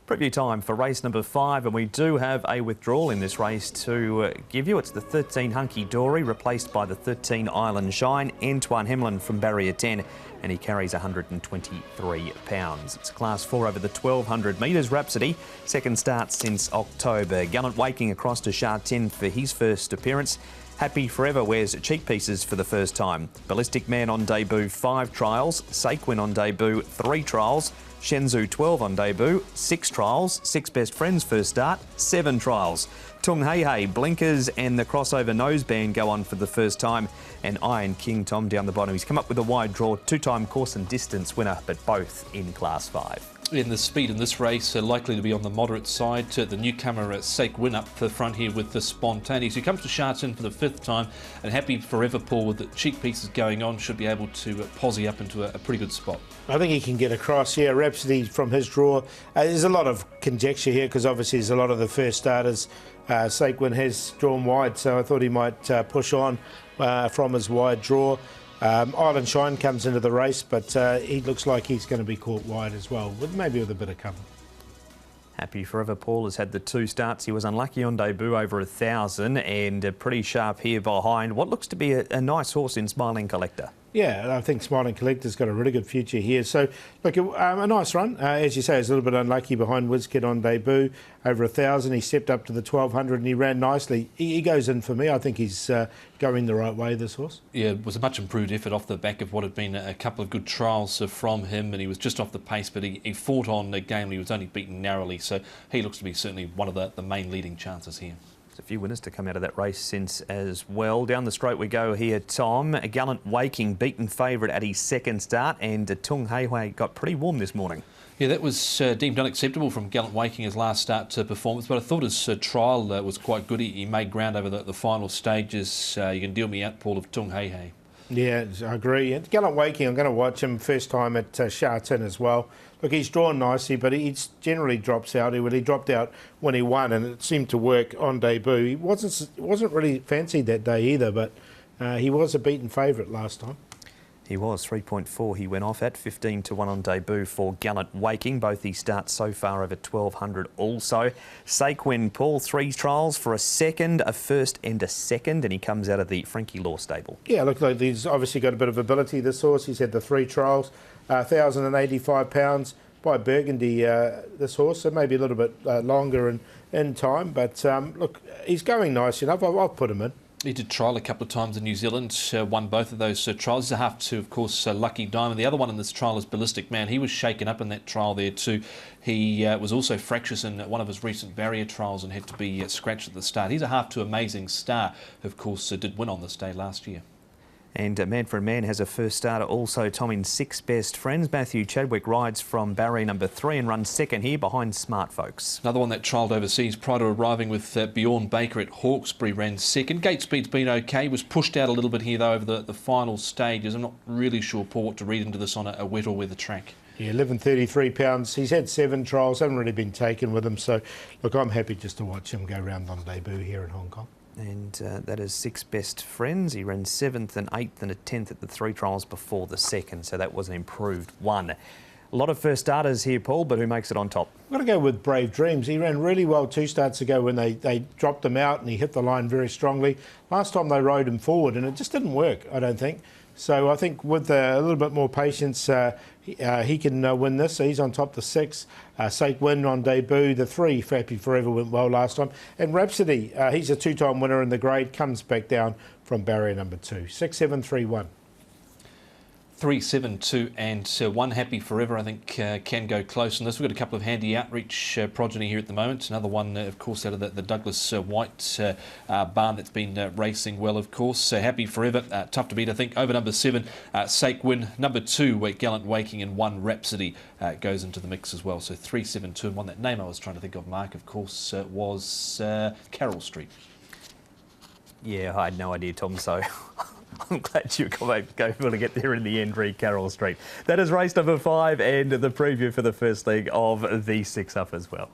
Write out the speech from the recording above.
Preview time for race number 5, and we do have a withdrawal in this race to give you. It's the 13 Hunky Dory, replaced by the 13 Island Shine, Antoine Hemlin from barrier 10, and he carries 123 pounds. It's class 4 over the 1200 metres. Rhapsody, second start since October. Gallant Waking across to Sha Tin for his first appearance. Happy Forever wears cheek pieces for the first time. Ballistic Man on debut, 5 trials. Saquin on debut, 3 trials. Shenzhou 12 on debut, 6 trials. 6 Best Friends first start, 7 trials. Tung Hei Hei, Blinkers and the crossover noseband go on for the first time. And Iron King Tom down the bottom. He's come up with a wide draw, 2-time course and distance winner, but both in class 5. In the speed in this race likely to be on the moderate side. The newcomer Saquin up the front here with the Spontaneous, who comes to Sha Tin for the 5th time, and Happy Forever Paul with the cheek pieces going on should be able to posse up into a pretty good spot. I think he can get across here. Rhapsody from his draw. There's a lot of conjecture here because obviously there's a lot of the first starters. Saquin has drawn wide, so I thought he might push on from his wide draw. Island Shine comes into the race, but he looks like he's going to be caught wide as well, maybe with a bit of cover. Happy Forever Paul has had the 2 starts. He was unlucky on debut over 1,000 and pretty sharp here behind what looks to be a nice horse in Smiling Collector. Yeah, I think Smiling Collector's got a really good future here. So, look, a nice run. As you say, he's a little bit unlucky behind WizKid on debut. Over 1,000, he stepped up to the 1,200 and he ran nicely. He goes in for me. I think he's going the right way, this horse. Yeah, it was a much improved effort off the back of what had been a couple of good trials from him, and he was just off the pace, but he fought on the game. He was only beaten narrowly, so he looks to be certainly one of the main leading chances here. A few winners to come out of that race since as well. Down the straight we go here, Tom. Gallant Waking, beaten favourite at his 2nd start, and Tung Hei Hei got pretty warm this morning. Yeah, that was deemed unacceptable from Gallant Waking, his last start performance, but I thought his trial was quite good. He made ground over the final stages. You can deal me out, Paul, of Tung Hei Hei. Yeah, I agree. Gallant Waking, I'm going to watch him first time at Sha Tin as well. Look, he's drawn nicely, but he generally drops out. He dropped out when he won, and it seemed to work on debut. He wasn't really fancied that day either, but he was a beaten favourite last time. He was 3.4. He went off at 15-1 on debut for Gallant Waking. Both his starts so far over 1,200 also. Saquin Paul, 3 trials for a 2nd, a 1st and a 2nd, and he comes out of the Frankie Law stable. Yeah, look, like he's obviously got a bit of ability, this horse. He's had the 3 trials, 1,085 pounds by Burgundy, this horse, so maybe a little bit longer in time. But look, he's going nice enough. I'll put him in. He did trial a couple of times in New Zealand, won both of those trials. He's a half to, of course, Lucky Diamond. The other one in this trial is Ballistic Man. He was shaken up in that trial there too. He was also fractious in one of his recent barrier trials and had to be scratched at the start. He's a half to Amazing Star, of course, did win on this day last year. And Man for a Man has a first starter also, Tom, in 6 Best Friends. Matthew Chadwick rides from barrier number 3 and runs 2nd here behind Smart Folks. Another one that trialled overseas prior to arriving with Bjorn Baker at Hawkesbury, ran 2nd. Gate speed's been okay, was pushed out a little bit here though over the final stages. I'm not really sure, Paul, what to read into this on a wet or weather track. Yeah, 1133 pounds. He's had 7 trials, haven't really been taken with him. So, look, I'm happy just to watch him go round on debut here in Hong Kong. And that is 6 Best Friends. He ran 7th and 8th and a 10th at the 3 trials before the 2nd, so that was an improved one. A lot of first starters here, Paul, but who makes it on top? I'm going to go with Brave Dreams. He ran really well 2 starts ago when they dropped him out and he hit the line very strongly. Last time they rode him forward and it just didn't work, I don't think. So I think with a little bit more patience, he can win this. So he's on top the 6. Saquin on debut. The 3, Happy Forever, went well last time. And Rhapsody, he's a 2-time winner in the grade, comes back down from barrier number 2. 6, 7, 3, 1. 3, 7, 2 and 1 Happy Forever, I think, can go close on this. We've got a couple of handy outreach progeny here at the moment. Another one, of course, out of the Douglas White barn that's been racing well, of course. Happy Forever, tough to beat, I think. Over number 7, Saquin. Number 2, Gallant Waking, and 1 Rhapsody goes into the mix as well. So 3, 7, 2 and 1. That name I was trying to think of, Mark, of course, was Carroll Street. Yeah, I had no idea, Tom, so I'm glad you were able to get there in the end, read Carroll Street. That is race number 5 and the preview for the first leg of the 6 up as well.